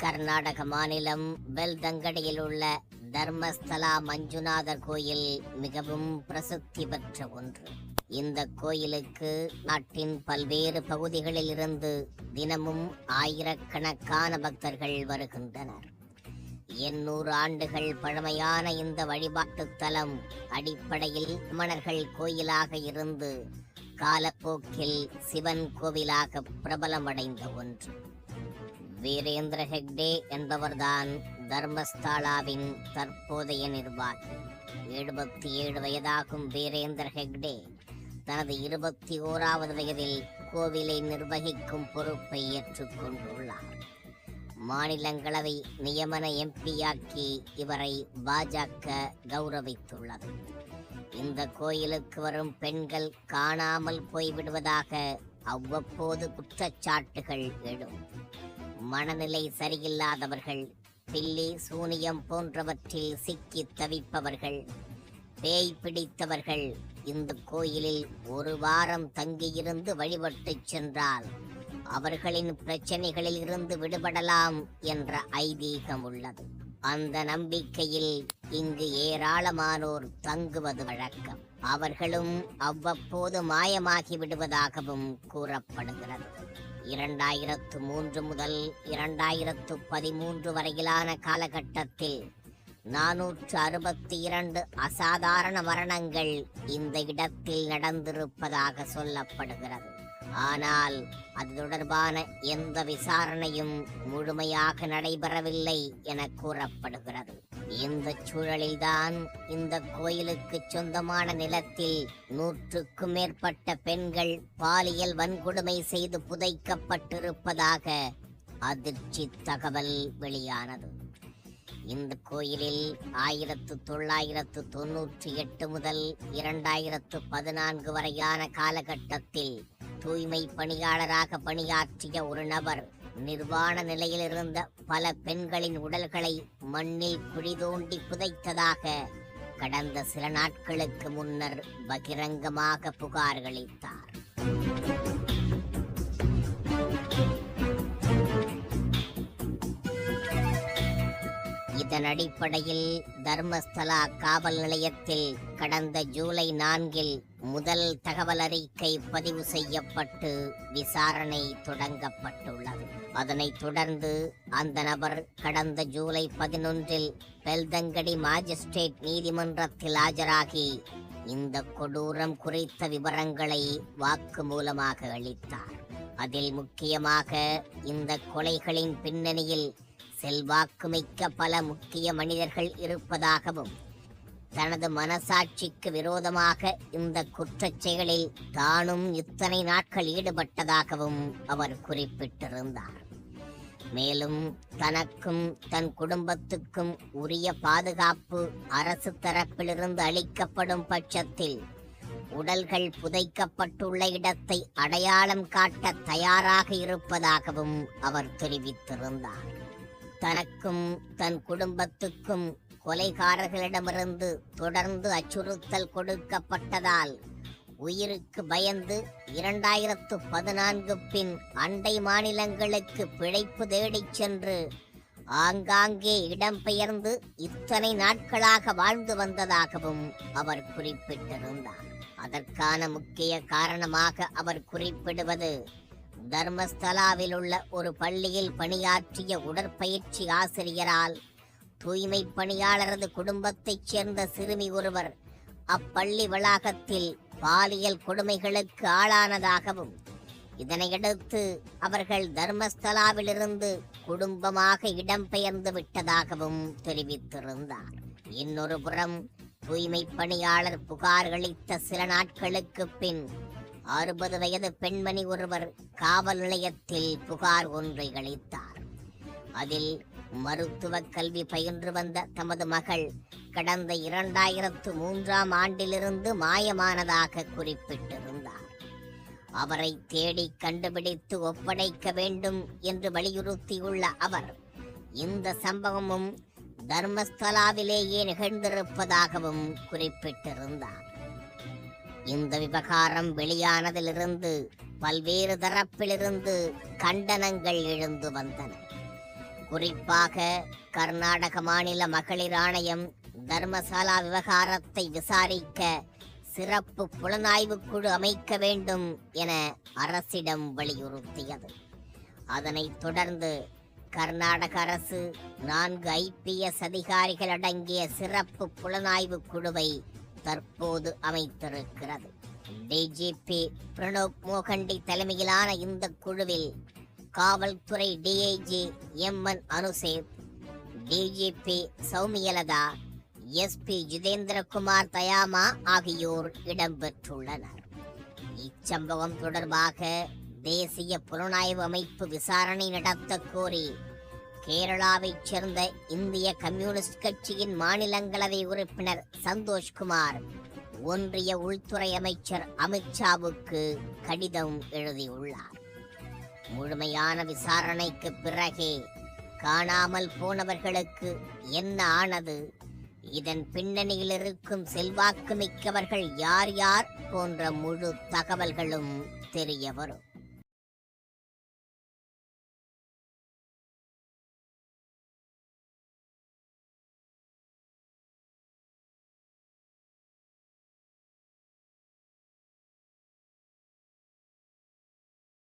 கர்நாடக மாநிலம் பெல்தங்கடியில் உள்ள தர்மஸ்தலா மஞ்சுநாதர் கோயில் மிகவும் பிரசித்தி பெற்ற ஒன்று. இந்த கோயிலுக்கு நாட்டின் பல்வேறு பகுதிகளில் இருந்து தினமும் ஆயிரக்கணக்கான பக்தர்கள் வருகின்றனர். 800 ஆண்டுகள் பழமையான இந்த வழிபாட்டு தலம் அடிப்படையில் மன்னர்கள் கோயிலாக இருந்து காலப்போக்கில் சிவன் கோவிலாக பிரபலமடைந்த ஒன்று. வீரேந்திர ஹெக்டே என்பவர்தான் தர்மஸ்தலாவின் தற்போதைய நிர்வாகி. 77 வயதாகும் வீரேந்திர ஹெக்டே தனது 21வது வயதில் கோவிலை நிர்வகிக்கும் பொறுப்பை ஏற்றுக்கொண்டுள்ளார். மாநிலங்களவை நியமன எம்பியாக்கி இவரை பாஜக கௌரவித்துள்ளது. இந்த கோயிலுக்கு வரும் பெண்கள் காணாமல் போய்விடுவதாக அவ்வப்போது குற்றச்சாட்டுகள் எழும். மனநிலை சரியில்லாதவர்கள், பில்லி சூனியம் போன்றவற்றில் சிக்கி தவிப்பவர்கள், பேய் பிடித்தவர்கள் இந்த கோயிலில் ஒரு வாரம் தங்கியிருந்து வழிபட்டு சென்றால் அவர்களின் பிரச்சனைகளில் இருந்து விடுபடலாம் என்ற ஐதீகம் உள்ளது. அந்த நம்பிக்கையில் இங்கு ஏராளமானோர் தங்குவது வழக்கம். அவர்களும் அவ்வப்போது மாயமாகி விடுவதாகவும் கூறப்படுகிறது. 2003 முதல் 2013 வரையிலான காலகட்டத்தில் 462 அசாதாரண மரணங்கள் இந்த இடத்தில் நடந்திருப்பதாக சொல்லப்படுகிறது. ஆனால் அது தொடர்பான எந்த விசாரணையும் முழுமையாக நடைபெறவில்லை என கூறப்படுகிறது. இந்த சூழலில்தான் இந்த கோயிலுக்கு சொந்தமான நிலத்தில் 100க்கும் மேற்பட்ட பெண்கள் பாலியல் வன்கொடுமை செய்து புதைக்கப்பட்டிருப்பதாக அதிர்ச்சி தகவல் வெளியானது. இந்த கோயிலில் 1998 முதல் 2014 வரையான காலகட்டத்தில் தூய்மை பணியாளராக பணியாற்றிய ஒரு நபர் நிர்வாண நிலையில் இருந்த பல பெண்களின் உடல்களை மண்ணில் குழி தோண்டி புதைத்ததாக கடந்த சில நாட்களுக்கு முன்னர் பகிரங்கமாக புகாரளித்தார். இதன் அடிப்படையில் தர்மஸ்தலா காவல் நிலையத்தில் கடந்த ஜூலை 4 முதல் தகவல் அறிக்கை பதிவு செய்யப்பட்டு விசாரணை தொடங்கப்பட்டுள்ளது. அதனைத் தொடர்ந்து அந்த நபர் கடந்த ஜூலை 11 பெல்தங்கடி மாஜிஸ்ட்ரேட் நீதிமன்றத்தில் ஆஜராகி இந்த கொடூரம் குறித்த விவரங்களை வாக்குமூலமாக அளித்தார். அதில் முக்கியமாக இந்த கொலைகளின் பின்னணியில் செல்வாக்குமிக்க பல முக்கிய மனிதர்கள் இருப்பதாகவும் தனது மனசாட்சிக்கு விரோதமாக இந்த குற்றச் செயலில் தானும் இத்தனை நாட்கள் ஈடுபட்டதாகவும் அவர் குறிப்பிட்டிருந்தார். மேலும் தனக்கும் தன் குடும்பத்துக்கும் உரிய பாதுகாப்பு அரசு தரப்பிலிருந்து அளிக்கப்படும் பட்சத்தில் உடல்கள் புதைக்கப்பட்டுள்ள இடத்தை அடையாளம் காட்ட தயாராக இருப்பதாகவும் அவர் தெரிவித்திருந்தார். தனக்கும் தன் குடும்பத்துக்கும் கொலைகாரர்களிடமிருந்து தொடர்ந்து அச்சுறுத்தல் கொடுக்கப்பட்டதால் உயிருக்கு பயந்து 2014 பின் அண்டை மாநிலங்களுக்கு பிழைப்பு தேடிச் சென்று ஆங்காங்கே இடம்பெயர்ந்து இத்தனை நாட்களாக வாழ்ந்து வந்ததாகவும் அவர் குறிப்பிட்டிருந்தார். அதற்கான முக்கிய காரணமாக அவர் குறிப்பிடுவது தர்மஸ்தலாவில் உள்ள ஒரு பள்ளியில் பணியாற்றிய உடற்பயிற்சி ஆசிரியரால் தூய்மை பணியாளரது குடும்பத்தைச் சேர்ந்த சிறுமி ஒருவர் அப்பள்ளி வளாகத்தில் பாலியல் கொடுமைகளுக்கு ஆளானதாகவும் இதனையடுத்து அவர்கள் தர்மஸ்தலாவிலிருந்து குடும்பமாக இடம்பெயர்ந்து விட்டதாகவும் தெரிவித்திருந்தார். இன்னொரு புறம் தூய்மை பணியாளர் புகாரளித்த சில நாட்களுக்கு பின் 60 வயது பெண்மணி ஒருவர் காவல் நிலையத்தில் புகார் ஒன்றை அளித்தார். அதில் மருத்துவ கல்வி பயின்று வந்த தமது மகள் கடந்த 2003 ஆண்டிலிருந்து மாயமானதாக குறிப்பிட்டிருந்தார். அவரை தேடி கண்டுபிடித்து ஒப்படைக்க வேண்டும் என்று வலியுறுத்தியுள்ள அவர் இந்த சம்பவமும் தர்மஸ்தலாவிலேயே நிகழ்ந்திருப்பதாகவும் குறிப்பிட்டிருந்தார். இந்த விவகாரம் வெளியானதிலிருந்து பல்வேறு தரப்பிலிருந்து கண்டனங்கள் எழுந்து வந்தன. குறிப்பாக கர்நாடக மாநில மகளிர் ஆணையம் தர்மசாலா விவகாரத்தை விசாரிக்க சிறப்பு புலனாய்வு குழு அமைக்க வேண்டும் என அரசிடம் வலியுறுத்தியது. அதனைத் தொடர்ந்து கர்நாடக அரசு 4 IPS அதிகாரிகள் அடங்கிய சிறப்பு புலனாய்வு குழுவை தற்போது அமைத்திருக்கிறது. டிஜிபி பிரணப் மோகண்டி தலைமையிலான இந்த குழுவில் காவல்துறை DIG MN Anucheth, DGP சௌமியலதா, SP Jitendra Kumar தயாமா ஆகியோர் இடம்பெற்றுள்ளனர். இச்சம்பவம் தொடர்பாக தேசிய புலனாய்வு அமைப்பு விசாரணை நடத்த கோரி கேரளாவைச் சேர்ந்த இந்திய கம்யூனிஸ்ட் கட்சியின் மாநிலங்களவை உறுப்பினர் சந்தோஷ்குமார் ஒன்றிய உள்துறை அமைச்சர் அமித்ஷாவுக்கு கடிதம் எழுதியுள்ளார். முழுமையான விசாரணைக்கு பிறகே காணாமல் போனவர்களுக்கு என்ன ஆனது, இதன் பின்னணியில் இருக்கும் செல்வாக்கு மிக்கவர்கள் யார் யார் போன்ற முழு தகவல்களும் தெரிய வரும்.